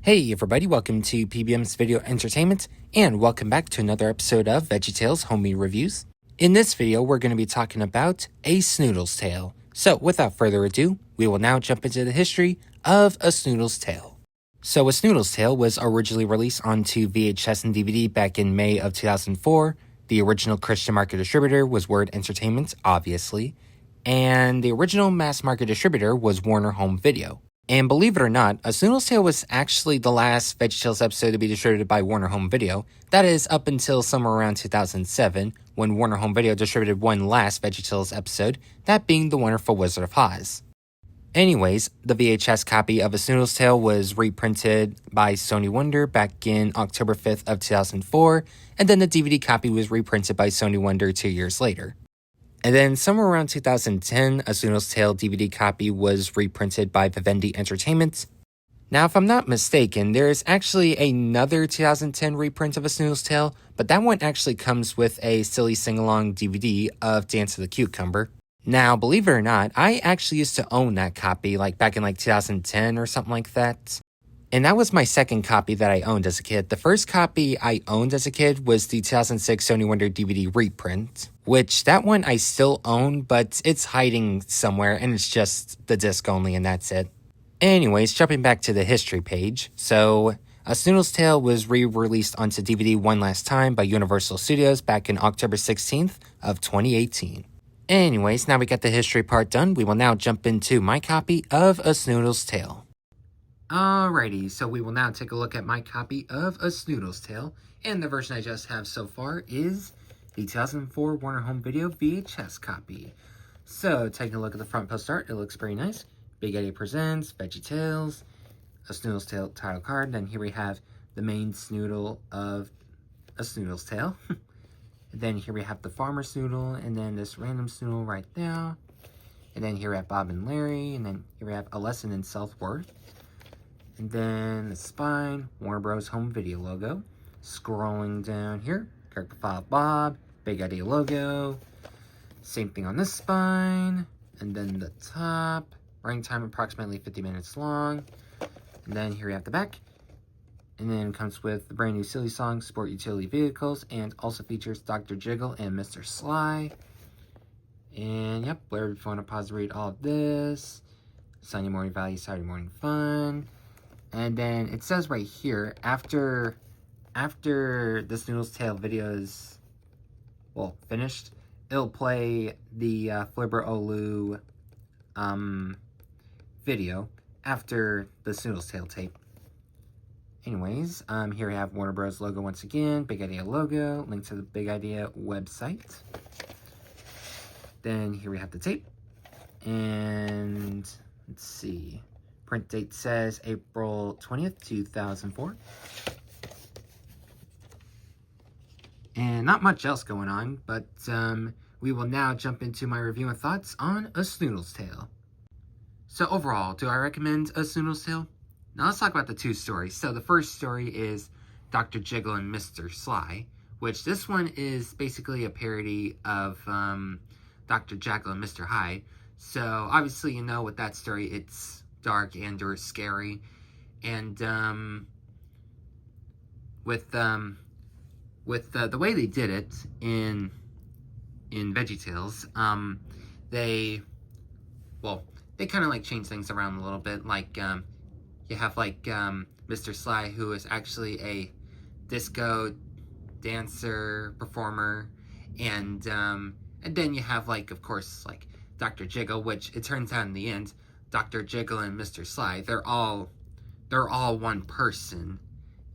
Hey everybody, welcome to PBM's Video Entertainment, and welcome back to another episode of Veggietales Homemade Reviews. In this video, we're going to be talking about a Snoodles tale. So without further ado, we will now jump into the history of a Snoodles tale. So a Snoodles tale was originally released onto VHS and DVD back in May of 2004. The original Christian market distributor was Word Entertainment, obviously, and the original mass market distributor was Warner Home Video. And believe it or not, A Snoodles Tale was actually the last Veggietales episode to be distributed by Warner Home Video. That is up until somewhere around 2007, when Warner Home Video distributed one last Veggietales episode, that being The Wonderful Wizard of Oz. Anyways, the VHS copy of A Snoodles Tale was reprinted by Sony Wonder back in October 5th of 2004, and then the DVD copy was reprinted by Sony Wonder 2 years later. And then somewhere around 2010, A Snoodles Tale DVD copy was reprinted by Vivendi Entertainment. Now, if I'm not mistaken, there is actually another 2010 reprint of A Snoodles Tale, but that one actually comes with a silly sing-along DVD of Dance of the Cucumber. Now, believe it or not, I actually used to own that copy, back in 2010 or something like that. And that was my second copy that I owned as a kid. The first copy I owned as a kid was the 2006 Sony Wonder DVD reprint, which that one I still own, but it's hiding somewhere and it's just the disc only and that's it. Anyways, jumping back to the history page. So, A Snoodles Tale was re-released onto DVD one last time by Universal Studios back in October 16th of 2018. Anyways, now we got the history part done, we will now jump into my copy of A Snoodles Tale. Alrighty, so we will now take a look at my copy of A Snoodles Tale, and the version I just have so far is the 2004 Warner Home Video VHS copy. So, taking a look at the front post art, it looks pretty nice. Big Idea presents, Veggietales, A Snoodles Tale title card, then here we have the main Snoodle of A Snoodles Tale. And then here we have the Farmer Snoodle, and then this random Snoodle right there. And then here we have Bob and Larry, and then here we have A Lesson in Self-Worth. And then the spine, Warner Bros. Home Video logo. Scrolling down here, Character File Bob, Big Idea logo. Same thing on this spine. And then the top, running time approximately 50 minutes long. And then here we have the back. And then comes with the brand new silly song, Sport Utility Vehicles, and also features Dr. Jiggle and Mr. Sly. And yep, where if you want to pause to read all of this. Sunday morning value, Saturday morning fun. And then it says right here, after the Snoodles Tale video is, finished, it'll play the Flibber Olu video after the Snoodles Tale tape. Anyways, here we have Warner Bros. Logo once again, Big Idea logo, link to the Big Idea website. Then here we have the tape. And let's see. Print date says April 20th, 2004. And not much else going on, but we will now jump into my review and thoughts on A Snoodles Tale. So overall, do I recommend A Snoodles Tale? Now let's talk about the two stories. So the first story is Dr. Jiggle and Mr. Sly, which this one is basically a parody of Dr. Jekyll and Mr. Hyde. So obviously you know with that story it's dark and or scary, and with the way they did it in Veggietales, they kind of changed things around a little bit. You have Mr. Sly, who is actually a disco dancer performer, and then you have of course Dr. Jiggle, which it turns out in the end Dr. Jiggle and Mr. Sly, they're all one person.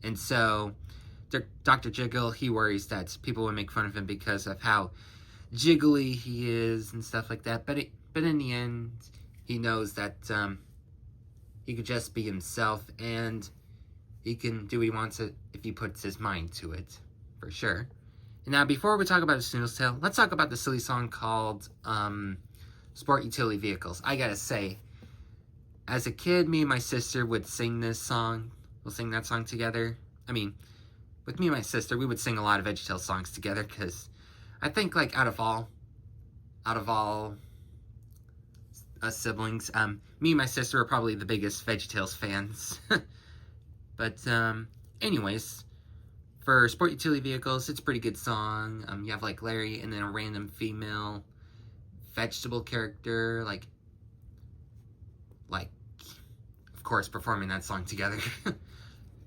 And so Dr. Jiggle, he worries that people will make fun of him because of how jiggly he is and stuff like that. But in the end, he knows that he could just be himself, and he can do what he wants if he puts his mind to it, for sure. And now, before we talk about A Snoodles Tale, let's talk about the silly song called Sport Utility Vehicles. I gotta say, as a kid, me and my sister would sing this song. We'll sing that song together. I mean, with me and my sister, we would sing a lot of VeggieTales songs together, because I think, out of all us siblings, me and my sister are probably the biggest VeggieTales fans. But, anyways, for Sport Utility Vehicles, it's a pretty good song. You have, like, Larry and then a random female vegetable character, like, of course, performing that song together.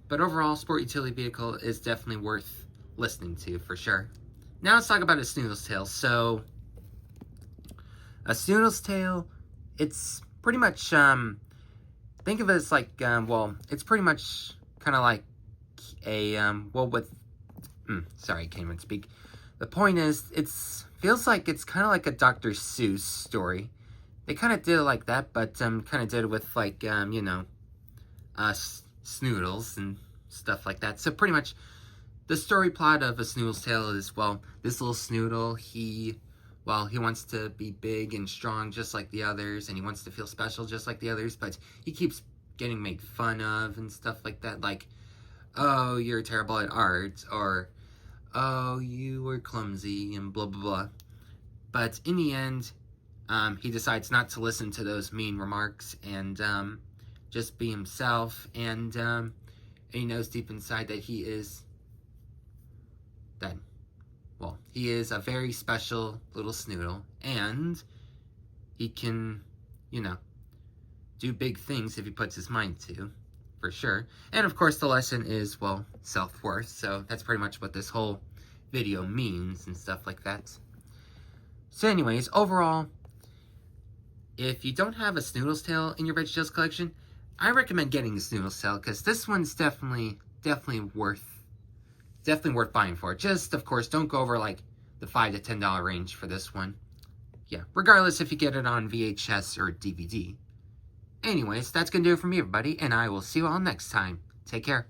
But overall, Sport Utility Vehicle is definitely worth listening to, for sure. Now let's talk about a Snoodles Tale. So, a Snoodles Tale, it's pretty much, think of it as like, well, it's pretty much kind of like a, sorry, I can't even speak. The point is, feels like it's kind of like a Dr. Seuss story. They kind of did it like that, but, kind of did it with, like, you know, Snoodles and stuff like that. So pretty much, the story plot of A Snoodle's Tale is, well, this little Snoodle, he wants to be big and strong just like the others, and he wants to feel special just like the others, but he keeps getting made fun of and stuff like that, like, oh, you're terrible at art, or, oh, you were clumsy, and blah, blah, blah. But in the end, he decides not to listen to those mean remarks and just be himself, and he knows deep inside that he is a very special little Snoodle, and he can, you know, do big things if he puts his mind to, for sure. And of course the lesson is, well, self-worth, so that's pretty much what this whole video means and stuff like that. So anyways, overall, if you don't have a Snoodles Tale in your Veggietales collection, I recommend getting the Snoodles Tale, because this one's definitely worth buying for. Just, of course, don't go over, like, the $5 to $10 range for this one. Yeah, regardless if you get it on VHS or DVD. Anyways, that's gonna do it for me, everybody, and I will see you all next time. Take care.